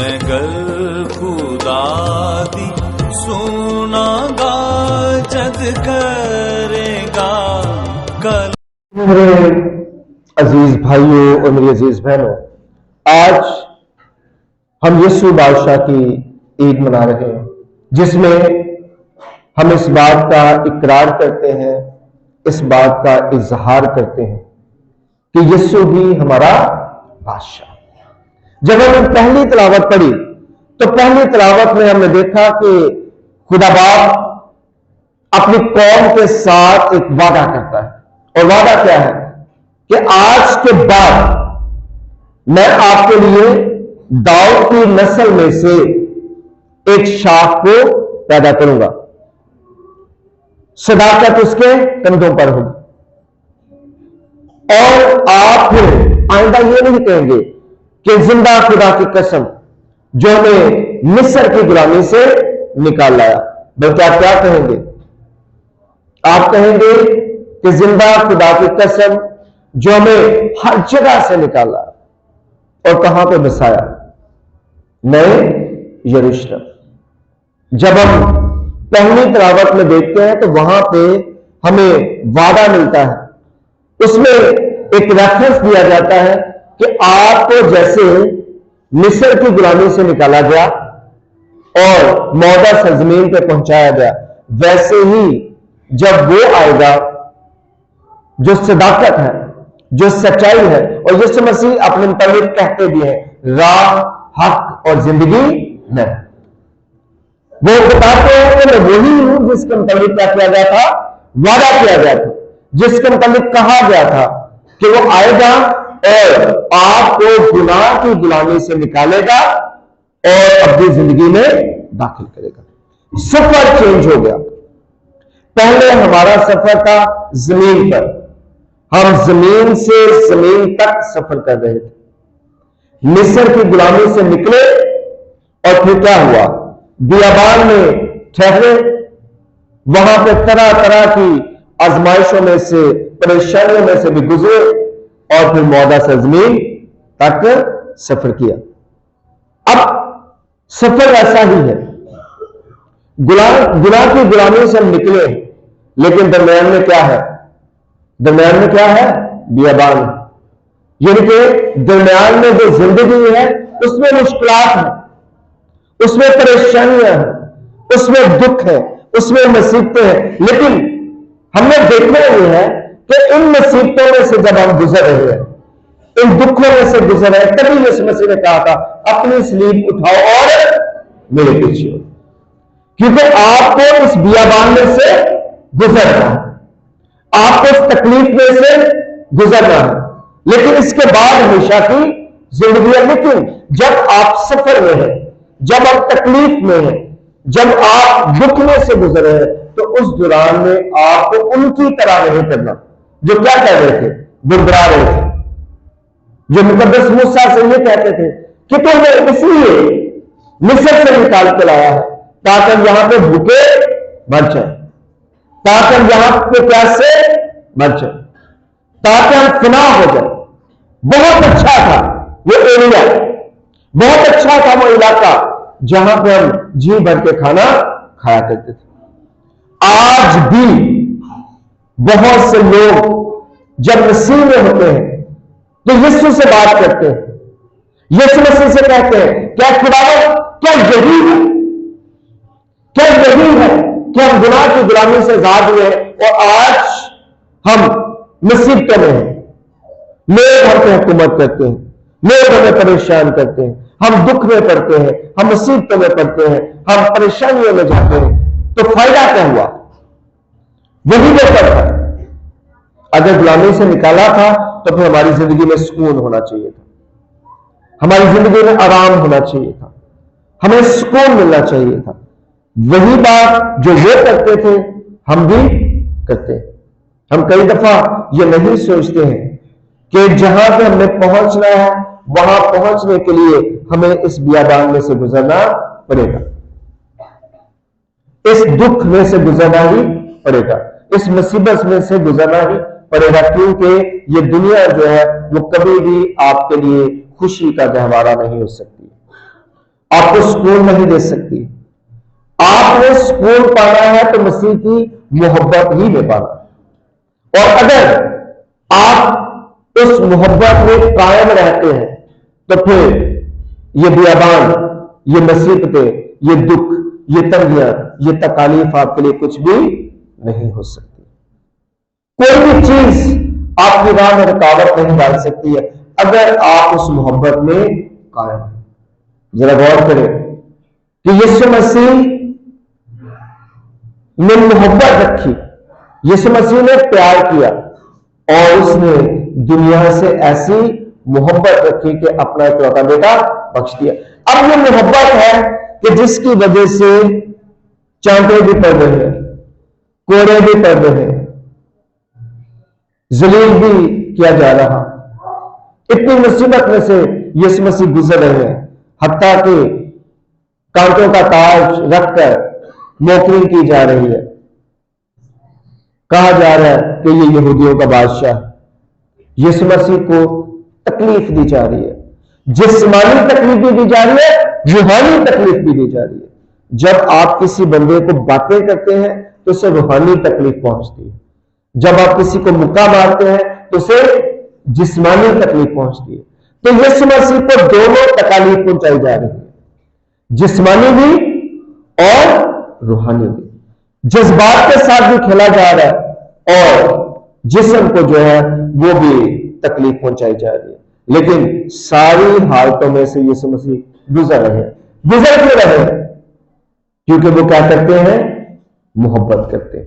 میں گل خدا دی سونا گا جد کرے گا کل. میرے عزیز بھائیوں اور میری عزیز بہنوں، آج ہم یسوع بادشاہ کی عید منا رہے ہیں، جس میں ہم اس بات کا اقرار کرتے ہیں، اس بات کا اظہار کرتے ہیں کہ یسوع بھی ہمارا بادشاہ. جب ہم نے پہلی تلاوت پڑھی تو پہلی تلاوت میں ہم نے دیکھا کہ خدا باپ اپنی قوم کے ساتھ ایک وعدہ کرتا ہے، اور وعدہ کیا ہے کہ آج کے بعد میں آپ کے لیے داؤد کی نسل میں سے ایک شاخ کو پیدا کروں گا، صداقت اس کے کندھوں پر ہوگی، اور آپ پھر آئندہ یہ نہیں کہیں گے کہ زندہ خدا کی قسم جو ہمیں مصر کی غلامی سے نکال لایا، بلکہ آپ کیا کہیں گے؟ آپ کہیں گے کہ زندہ خدا کی قسم جو ہمیں ہر جگہ سے نکالا اور کہاں پہ بسایا؟ نئے یروشلم. جب ہم پہلی تلاوت میں دیکھتے ہیں تو وہاں پہ ہمیں وعدہ ملتا ہے، اس میں ایک ریفرنس دیا جاتا ہے کہ آپ کو جیسے مصر کی غلامی سے نکالا گیا اور موعودہ سرزمین پہ پہنچایا گیا، ویسے ہی جب وہ آئے گا جو صداقت ہے، جو سچائی ہے، اور یسوع مسیح اپنے متعلق کہتے بھی ہیں راہ، حق اور زندگی میں، وہ بتاتے ہیں کہ میں وہی ہوں جس کے متعلق کیا کیا گیا تھا؟ وعدہ کیا گیا تھا، جس کے متعلق کہا گیا تھا کہ وہ آئے گا اور آپ کو گناہ کی غلامی سے نکالے گا اور اپنی زندگی میں داخل کرے گا. سفر چینج ہو گیا. پہلے ہمارا سفر تھا زمین پر، ہم زمین سے زمین تک سفر کر رہے تھے، مصر کی غلامی سے نکلے اور پھر کیا ہوا؟ بیابان میں ٹھہرے، وہاں پہ طرح طرح کی آزمائشوں میں سے، پریشانیوں میں سے بھی گزرے، اور پھر موعودہ سرزمین تک سفر کیا. اب سفر ایسا ہی ہے، گناہ کی غلامی سے ہم نکلے، لیکن درمیان میں کیا ہے؟ درمیان میں کیا ہے؟ بیابان. یعنی کہ درمیان میں جو زندگی ہے اس میں مشکلات ہیں، اس میں پریشانیاں ہیں، اس میں دکھ ہے، اس میں مصیبتیں ہیں، لیکن ہم نے دیکھنا یہ ہے کہ ان مصیبتوں میں سے جب ہم گزر رہے ہیں، ان دکھوں میں سے گزر رہے ہیں، تبھی یسوع مسیح نے کہا تھا اپنی صلیب اٹھاؤ اور میرے پیچھے ہو، کیونکہ آپ کو اس بیابان میں سے گزرنا ہے، آپ کو اس تکلیف میں سے گزرنا ہے، لیکن اس کے بعد ہمیشہ کی زندگی ہے. لیکن جب آپ سفر میں ہیں، جب آپ تکلیف میں ہیں، جب آپ دکھ میں سے گزرے ہیں، تو اس دوران میں آپ کو ان کی طرح نہیں کرنا جو کیا کہہ رہے تھے؟ بربرا رہے تھے، جو مقدس موسیٰ سے یہ کہتے تھے کہ تمہیں اس لیے مصر سے نکال کے لایا ہے تاکہ ہم یہاں پہ بھوکے مر جائیں، تاکہ ہم یہاں پہ پیاس سے مر جائیں، تاکہ ہم فنا ہو جائیں. بہت اچھا تھا وہ ایریا، بہت اچھا تھا وہ علاقہ جہاں پہ ہم جی بھر کے کھانا کھایا کرتے تھے. آج بھی بہت سے لوگ جب مسیح میں ہوتے ہیں تو یسوع سے بات کرتے ہیں، یسوع مسیح سے کہتے ہیں کیا خداوند کیا یہی ہے، کیا یہی ہے کہ ہم گناہ کی غلامی سے آزاد ہوئے اور آج ہم مصیبتوں میں ہیں، لوگ ہم پہ حکومت کرتے ہیں، لوگ ہمیں پریشان کرتے ہیں، ہم دکھ میں پڑتے ہیں، ہم مصیبتوں میں پڑتے ہیں، ہم پریشانیوں میں جاتے ہیں، تو فائدہ کیا ہوا؟ وہی بہتر تھا. اگر غلامی سے نکالا تھا تو پھر ہماری زندگی میں سکون ہونا چاہیے تھا، ہماری زندگی میں آرام ہونا چاہیے تھا، ہمیں سکون ملنا چاہیے تھا. وہی بات جو وہ کرتے تھے ہم بھی کرتے ہیں. ہم کئی دفعہ یہ نہیں سوچتے ہیں کہ جہاں پہ ہم نے پہنچنا ہے وہاں پہنچنے کے لیے ہمیں اس بیابان میں سے گزرنا پڑے گا، اس دکھ میں سے گزرنا ہی پڑے گا، اس مصیبت میں سے گزرنا ہی پڑے گا، کیونکہ یہ دنیا جو ہے وہ کبھی بھی آپ کے لیے خوشی کا گہوارہ نہیں ہو سکتی. آپ کو سکون نہیں دے سکتی. آپ نے سکون پانا ہے تو مسیح کی محبت ہی میں پانا. اور اگر آپ اس محبت میں قائم رہتے ہیں تو پھر یہ بیابان، یہ مصیبتیں، یہ دکھ، یہ تنگیاں، یہ تکالیف آپ کے لیے کچھ بھی نہیں ہو سکتی. کوئی بھی چیز آپ کی راہ میں رکاوٹ نہیں ڈال سکتی ہے اگر آپ اس محبت میں قائم ہیں. ذرا غور کریں کہ یسوع مسیح نے محبت رکھی، یسوع مسیح نے پیار کیا اور اس نے دنیا سے ایسی محبت رکھی کہ اپنا اکلوتا بیٹا بخش دیا. اب یہ محبت ہے کہ جس کی وجہ سے چانٹے بھی پڑ رہے ہیں، کوڑے بھی پڑ رہے ہیں، ذلیل بھی کیا جا رہا. اتنی مصیبت میں سے یسوع مسیح گزر رہے ہیں، حتیٰ کہ کانٹوں کا تاج رکھ کر موکری کی جا رہی ہے. کہا جا رہا ہے کہ یہ یہودیوں کا بادشاہ ہے. یسوع مسیح کو تکلیف دی جا رہی ہے، جسمانی تکلیف بھی دی جا رہی ہے، روحانی تکلیف بھی دی جا رہی ہے. جب آپ کسی بندے کو باتیں کرتے ہیں تو اسے روحانی تکلیف پہنچتی ہے. جب آپ کسی کو مکہ مارتے ہیں تو اسے جسمانی تکلیف پہنچتی ہے. تو یسوع مسیح کو دونوں تکالیف پہنچائی جا رہی ہے، جسمانی بھی اور روحانی بھی. جذبات کے ساتھ بھی کھیلا جا رہا ہے اور جسم کو جو ہے وہ بھی تکلیف پہنچائی جا رہی ہے. لیکن ساری حالتوں میں سے یسوع مسیح گزر رہے ہیں. گزر کیوں رہے ہیں؟ کیونکہ وہ کیا کرتے ہیں؟ محبت کرتے ہیں،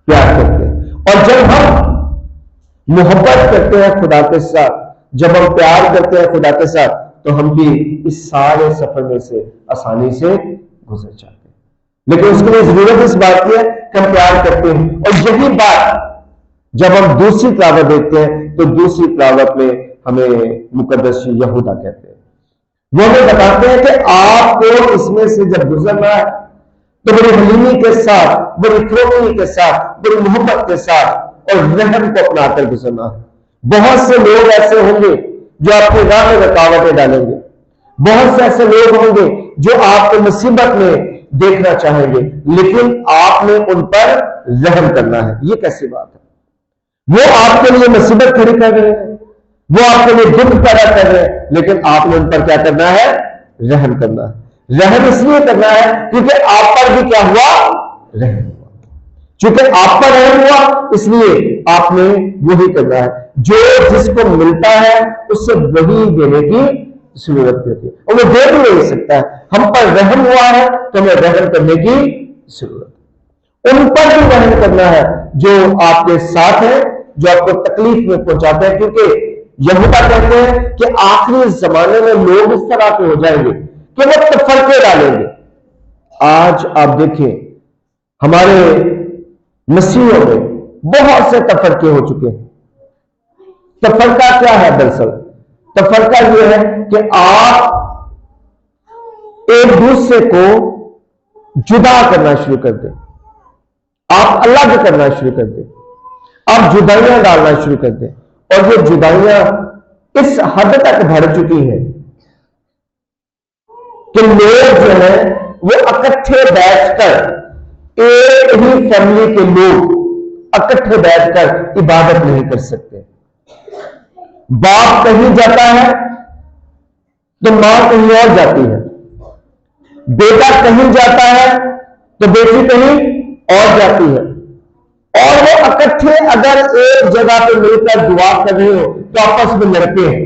پیار کرتے ہیں. اور جب ہم محبت کرتے ہیں خدا کے ساتھ، جب ہم پیار کرتے ہیں خدا کے ساتھ، تو ہم بھی اس سارے سفر میں سے آسانی سے گزر جاتے ہیں. لیکن اس کے لیے ضرورت اس بات کی ہے کہ ہم پیار کرتے ہیں. اور یہی بات جب ہم دوسری تلاوت دیکھتے ہیں تو دوسری تلاوت میں ہمیں مقدس یہودا کہتے ہیں. وہ ہمیں بتاتے ہیں کہ آپ کو اس میں سے جب گزرنا ہے تو بڑی حلیمی کے ساتھ، بڑی فروغی کے ساتھ، بڑی محبت کے ساتھ اور رحم کو اپنا کر گزرنا ہے. بہت سے لوگ ایسے ہوں گے جو آپ کی راہ میں رکاوٹیں ڈالیں گے. بہت سے ایسے لوگ ہوں گے جو آپ کو مصیبت میں دیکھنا چاہیں گے، لیکن آپ نے ان پر رحم کرنا ہے. یہ کیسی بات ہے؟ وہ آپ کے لیے مصیبت کھڑی کر رہے ہیں، وہ آپ کے لیے دکھ پیدا کر رہے ہیں، لیکن آپ نے ان پر کیا کرنا ہے؟ رحم کرنا ہے. رحم اس لیے کرنا ہے کیونکہ آپ پر بھی کیا ہوا؟ رحم ہوا. چونکہ آپ پر رحم ہوا اس لیے آپ نے وہی کرنا ہے. جو جس کو ملتا ہے اس سے وہی دینے کی ضرورت ہوتی ہے، اور وہ دے بھی نہیں سکتا ہے. ہم پر رحم ہوا ہے تو ہمیں رحم کرنے کی ضرورت ہے. ان پر بھی رحم کرنا ہے جو آپ کے ساتھ ہیں، جو آپ کو تکلیف میں پہنچاتے ہیں. کیونکہ یہودا کہتے ہیں کہ آخری زمانے میں لوگ اس طرح کے ہو جائیں گے کہ وہ تفرقے ڈالیں گے. آج آپ دیکھیں ہمارے مسیحوں میں بہت سے تفرقے ہو چکے ہیں. تفرقہ کیا ہے؟ دراصل تفرقہ یہ ہے کہ آپ ایک دوسرے کو جدا کرنا شروع کر دیں، آپ الگ کرنا شروع کر دیں، آپ جدائیاں ڈالنا شروع کر دیں. اور یہ جدائیاں اس حد تک بڑھ چکی ہیں کہ لوگ جو ہیں وہ اکٹھے بیٹھ کر، ایک ہی فیملی کے لوگ اکٹھے بیٹھ کر عبادت نہیں کر سکتے. باپ کہیں جاتا ہے تو ماں کہیں اور جاتی ہے، بیٹا کہیں جاتا ہے تو بیٹی کہیں اور جاتی ہے. اور وہ اکٹھے اگر ایک جگہ پہ مل کر دعا کر رہے ہو تو آپس میں لڑتے ہیں.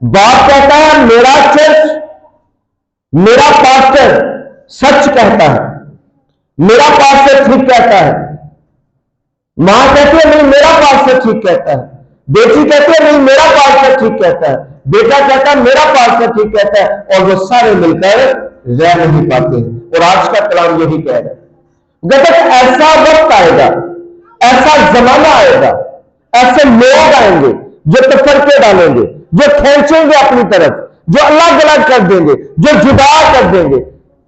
باپ کہتا ہے میرا چرچ، میرا پاسٹر سچ کہتا ہے، میرا پاسٹر ٹھیک کہتا ہے. ماں کہتی ہے نہیں میرا پاسٹر ٹھیک کہتا ہے، بیٹی کہتی ہے نہیں میرا پاسٹر ٹھیک کہتا ہے، بیٹا کہتا ہے میرا پاسٹر ٹھیک کہتا ہے. اور وہ سارے مل کر رہ نہیں پاتے ہیں. اور آج کا کلام یہی کہہ رہا ہے. جب ایسا وقت آئے گا، ایسا زمانہ آئے گا، ایسے لوگ آئیں گے جو تفرقے ڈالیں گے، جو کھینچیں گے اپنی طرف، جو الگ الگ کر دیں گے، جو جدا کر دیں گے.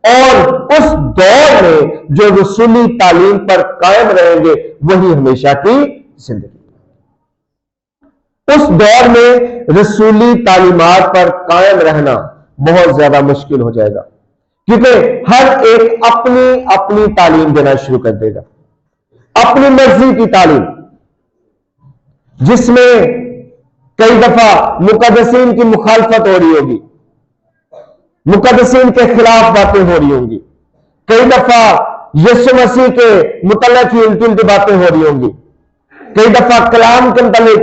اور اس دور میں جو رسولی تعلیم پر قائم رہیں گے وہی ہمیشہ کی زندگی. اس دور میں رسولی تعلیمات پر قائم رہنا بہت زیادہ مشکل ہو جائے گا، کیونکہ ہر ایک اپنی اپنی تعلیم دینا شروع کر دے گا، اپنی مرضی کی تعلیم، جس میں کئی دفعہ مقدسین کی مخالفت ہو رہی ہوگی، مقدسین کے خلاف باتیں ہو رہی ہوں گی، کئی دفعہ یسوع مسیح کے متعلق ہی الٹی الٹی باتیں ہو رہی ہوں گی، کئی دفعہ کلام کے متعلق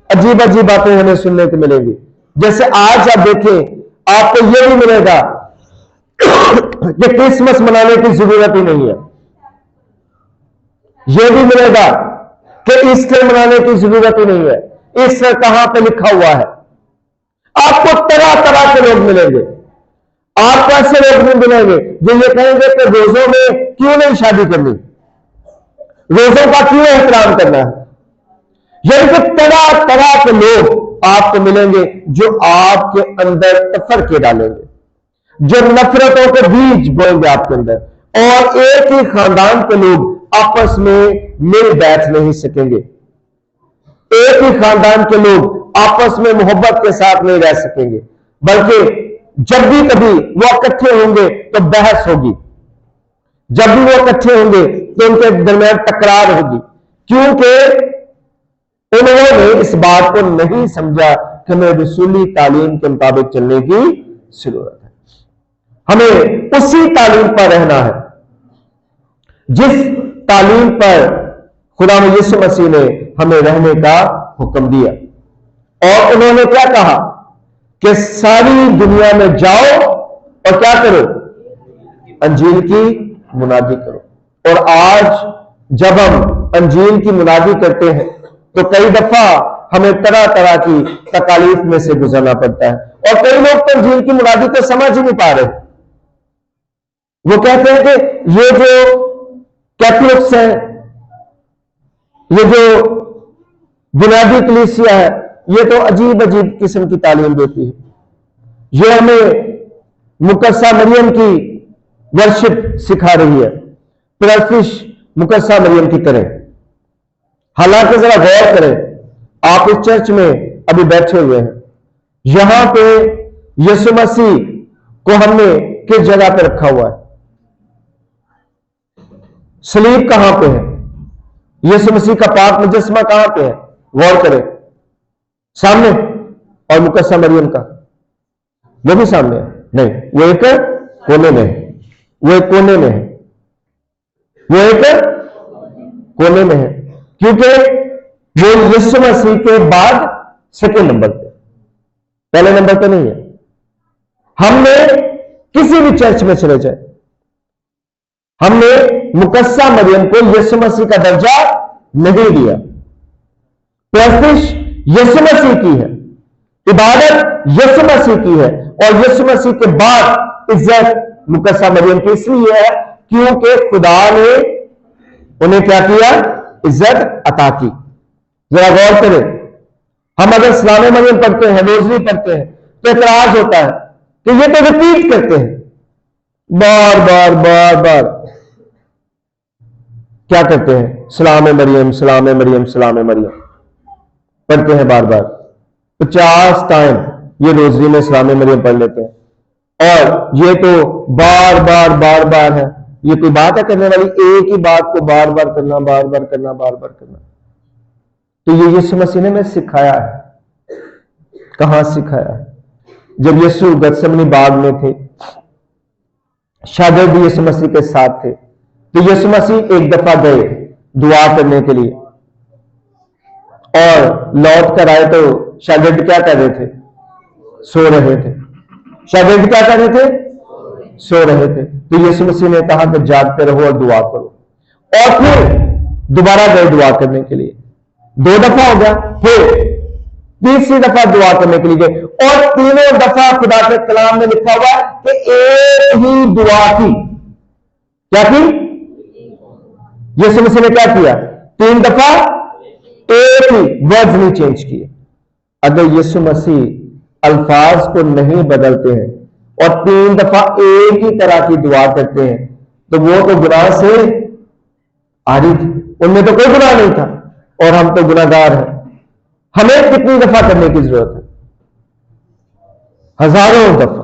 عجیب عجیب باتیں ہمیں سننے کو ملیں گی۔ جیسے آج آپ دیکھیں، آپ کو یہ بھی ملے گا کہ کرسمس منانے کی ضرورت ہی نہیں ہے، یہ بھی ملے گا کہ ایسٹر منانے کی ضرورت ہی نہیں ہے، ایسٹر کہاں پہ لکھا ہوا ہے۔ آپ کو طرح طرح کے لوگ ملیں گے، آپ کو ایسے لوگ نہیں ملیں گے جو یہ کہیں گے کہ روزوں میں کیوں نہیں شادی کرنی، روزوں کا کیوں احترام کرنا ہے۔ یعنی کہ طرح طرح کے لوگ آپ کو ملیں گے جو آپ کے اندر تفرقے ڈالیں گے، جو نفرتوں کے بیج بوئیں گے آپ کے اندر، اور ایک ہی خاندان کے لوگ آپس میں مل بیٹھ نہیں سکیں گے، ایک ہی خاندان کے لوگ آپس میں محبت کے ساتھ نہیں رہ سکیں گے، بلکہ جب بھی کبھی وہ اکٹھے ہوں گے تو بحث ہوگی، جب بھی وہ اکٹھے ہوں گے تو ان کے درمیان تکرار ہوگی، کیونکہ انہوں نے اس بات کو نہیں سمجھا کہ ہمیں رسولی تعلیم کے مطابق چلنے کی ضرورت ہے، ہمیں اسی تعلیم پر رہنا ہے جس تعلیم پر خدا یسوع مسیح نے ہمیں رہنے کا حکم دیا۔ اور انہوں نے کیا کہا کہ ساری دنیا میں جاؤ اور کیا کرو، انجیل کی منادی کرو۔ اور آج جب ہم انجیل کی منادی کرتے ہیں تو کئی دفعہ ہمیں طرح طرح کی تکالیف میں سے گزرنا پڑتا ہے، اور کئی لوگ تو انجیل کی منادی کو سمجھ ہی نہیں پا رہے۔ وہ کہتے ہیں کہ یہ جو کیتھولکس ہیں، یہ جو بنیادی کلیسیا ہے، یہ تو عجیب عجیب قسم کی تعلیم دیتی ہے، یہ ہمیں مقدسہ مریم کی ورشپ سکھا رہی ہے، پرستش مقدسہ مریم کی کریں۔ حالانکہ ذرا غور کریں، آپ اس چرچ میں ابھی بیٹھے ہوئے ہیں، یہاں پہ یسوع مسیح کو ہم نے کس جگہ پہ رکھا ہوا ہے؟ صلیب کہاں پہ ہے؟ یسوع مسیح کا پاک مجسمہ کہاں پہ ہے؟ غور کریں، سامنے، اور مقدسہ مریم کا وہ بھی سامنے ہے؟ نہیں، وہ ایک کونے میں ہے، وہ ایک کونے میں ہے، وہ ایک کونے میں ہے، کیونکہ وہ یسوع مسیح کے بعد سیکنڈ نمبر پہ، پہلے نمبر پہ نہیں ہے۔ ہم نے کسی بھی چرچ میں چلے جائیں، ہم نے مقدسہ مریم کو یسوع مسیح کا درجہ نہیں دیا۔ پرستش یسوع مسیح کی ہے، عبادت یسوع مسیح کی ہے، اور یسوع مسیح کے بعد عزت مقدسہ مریم کی اس لیے ہے کیونکہ خدا نے انہیں کیا کیا؟ عزت عطا کی۔ ذرا غور کریں، ہم اگر سلام مریم پڑھتے ہیں، روزری پڑھتے ہیں، تو اعتراض ہوتا ہے کہ یہ تو ریپیٹ کرتے ہیں، بار بار بار بار کیا کرتے ہیں؟ سلام مریم سلام مریم سلام مریم پڑھتے ہیں بار بار، 50 ٹائم یہ روزری میں سلام مریم پڑھ لیتے ہیں، اور یہ تو بار بار بار بار ہے۔ یہ کوئی بات ہے کرنے والی؟ ایک ہی بات کو بار بار کرنا، بار بار کرنا، بار بار کرنا۔ تو یہ یسوع مسیح نے ہمیں سکھایا ہے۔ کہاں سکھایا ہے؟ جب یسوع گتسمنی باغ میں تھے، شاگرد یسوع مسیح کے ساتھ تھے، تو یسوع مسیح ایک دفعہ گئے دعا کرنے کے لیے، اور لوٹ کر آئے تو شاگرد کیا کر رہے تھے؟ سو رہے تھے۔ شاگرد کیا کر رہے تھے؟ سو رہے تھے۔ تو یسوع مسیح نے کہا کہ جاگتے رہو اور دعا کرو، اور پھر دوبارہ گئے دعا کرنے کے لیے، 2 دفعہ ہو گیا، پھر تیسری دفعہ دعا کرنے کے لیے گئے، اور تینوں دفعہ خدا کے کلام میں لکھا ہوا کہ ایک ہی دعا کی۔ کیا کی؟ یسوع مسیح نے کیا کیا؟ 3 دفعہ ایک ہی، ورڈز نہیں چینج کیے۔ اگر یسوع مسیح الفاظ کو نہیں بدلتے ہیں اور 3 دفعہ ایک ہی طرح کی دعا کرتے ہیں تو وہ تو گناہ سے عاری تھی، ان میں تو کوئی گناہ نہیں تھا، اور ہم تو گناہ گار ہیں۔ ہمیں کتنی دفعہ کرنے کی ضرورت ہے؟ ہزاروں دفعہ۔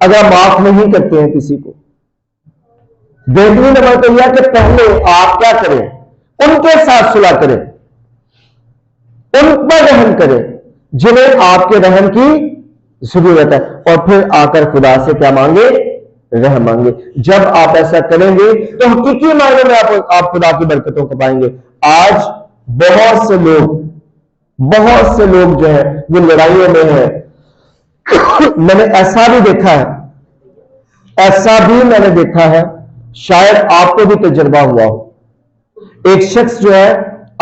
اگر آپ معاف نہیں کرتے ہیں کسی کو، بہترین عمل تو یہ کہ پہلے آپ کیا کریں؟ ان کے ساتھ صلح کریں، ان پر رحم کریں جنہیں آپ کے رحم کی ضرورت ہے، اور پھر آ کر خدا سے کیا مانگے؟ رحم مانگے۔ جب آپ ایسا کریں گے تو حقیقی معنی میں آپ خدا کی برکتوں کو پائیں گے۔ آج بہت سے لوگ جو ہے وہ لڑائیوں میں ہیں۔ میں نے ایسا بھی دیکھا ہے، شاید آپ کو بھی تجربہ ہوا ہو۔ ایک شخص جو ہے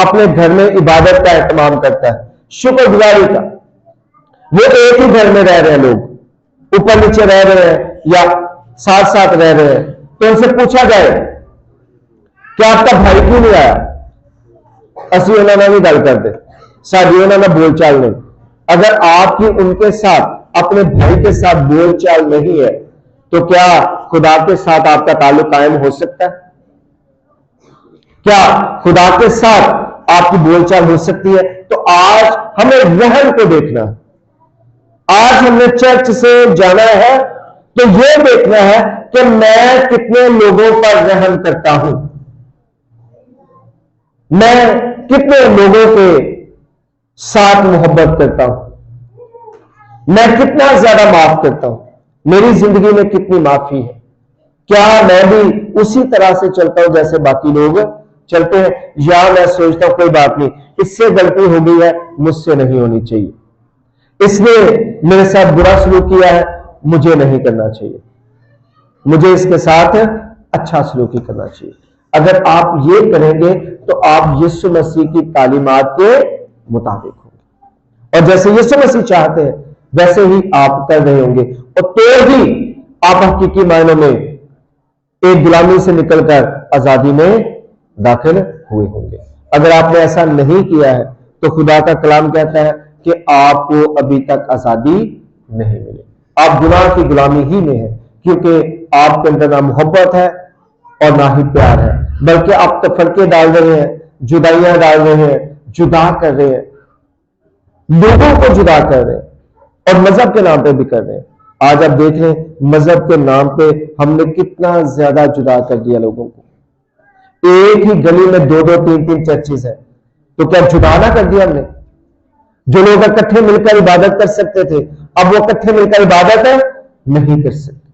اپنے گھر میں عبادت کا اہتمام کرتا ہے، شکر گزاری کا، وہ ایک ہی گھر میں رہ رہے ہیں، لوگ اوپر نیچے رہ رہے ہیں یا ساتھ ساتھ رہ رہے ہیں، تو ان سے پوچھا جائے کہ آپ کا بھائی کیوں نہیں آیا؟ اسی انہوں نے بھی گل کر دے، ساری انہوں نے بول چال نہیں۔ اگر آپ کی ان کے ساتھ، اپنے بھائی کے ساتھ بول چال نہیں ہے تو کیا خدا کے ساتھ آپ کا تعلق قائم ہو سکتا ہے؟ کیا خدا کے ساتھ آپ کی بول چال ہو سکتی ہے؟ تو آج ہمیں رحم کو دیکھنا ہے۔ آج ہم نے چرچ سے جانا ہے تو یہ دیکھنا ہے کہ میں کتنے لوگوں پر رحم کرتا ہوں، میں کتنے لوگوں کے ساتھ محبت کرتا ہوں، میں کتنا زیادہ معاف کرتا ہوں، میری زندگی میں کتنی معافی ہے، کیا میں بھی اسی طرح سے چلتا ہوں جیسے باقی لوگ چلتے ہیں، یا میں سوچتا ہوں کوئی بات نہیں، اس سے غلطی ہو گئی ہے، مجھ سے نہیں ہونی چاہیے، اس نے میرے ساتھ برا سلوک کیا ہے، مجھے نہیں کرنا چاہیے، مجھے اس کے ساتھ اچھا سلوکی کرنا چاہیے۔ اگر آپ یہ کریں گے تو آپ یسوع مسیح کی تعلیمات کے مطابق ہوں گے، اور جیسے یسوع مسیح چاہتے ہیں ویسے ہی آپ کر رہے ہوں گے، اور تو ہی آپ حقیقی معنوں میں ایک غلامی سے نکل کر آزادی میں داخل ہوئے ہوں گے۔ اگر آپ نے ایسا نہیں کیا ہے تو خدا کا کلام کہتا ہے کہ آپ کو ابھی تک آزادی نہیں ملی، آپ گناہ کی غلامی ہی میں ہیں، کیونکہ آپ کے اندر نہ محبت ہے اور نہ ہی پیار ہے، بلکہ آپ تفرقے ڈال رہے ہیں، جدائیاں ڈال رہے ہیں، جدا کر رہے ہیں، لوگوں کو جدا کر رہے ہیں، اور مذہب کے نام پہ بھی کر رہے ہیں۔ آج آپ دیکھ رہے ہیں مذہب کے نام پہ ہم نے کتنا زیادہ جدا کر دیا لوگوں کو۔ ایک ہی گلی میں 2-2 3-3 چرچز ہیں، تو کیا جدا نہ کر دیا ہم نے؟ جو لوگ اکٹھے مل کر عبادت کر سکتے تھے اب وہ اکٹھے مل کر عبادت نہیں کر سکتے،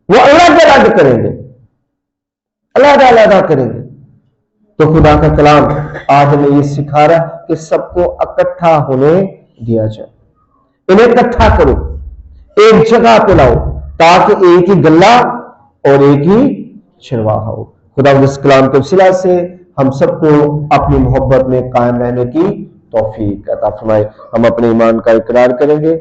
وہ الگ کریں گے، الگ کریں گے۔ تو خدا کا کلام آج ہمیں یہ سکھا رہا ہے کہ سب کو اکٹھا ہونے دیا جائے، انہیں اکٹھا کرو، ایک جگہ پہ لاؤ، تاکہ ایک ہی گلہ اور ایک ہی چرواہا ہو۔ خدا اس کلام کے وسیلہ سے ہم سب کو اپنی محبت میں قائم رہنے کی توفیق عطا فرمائے۔ ہم اپنے ایمان کا اقرار کریں گے۔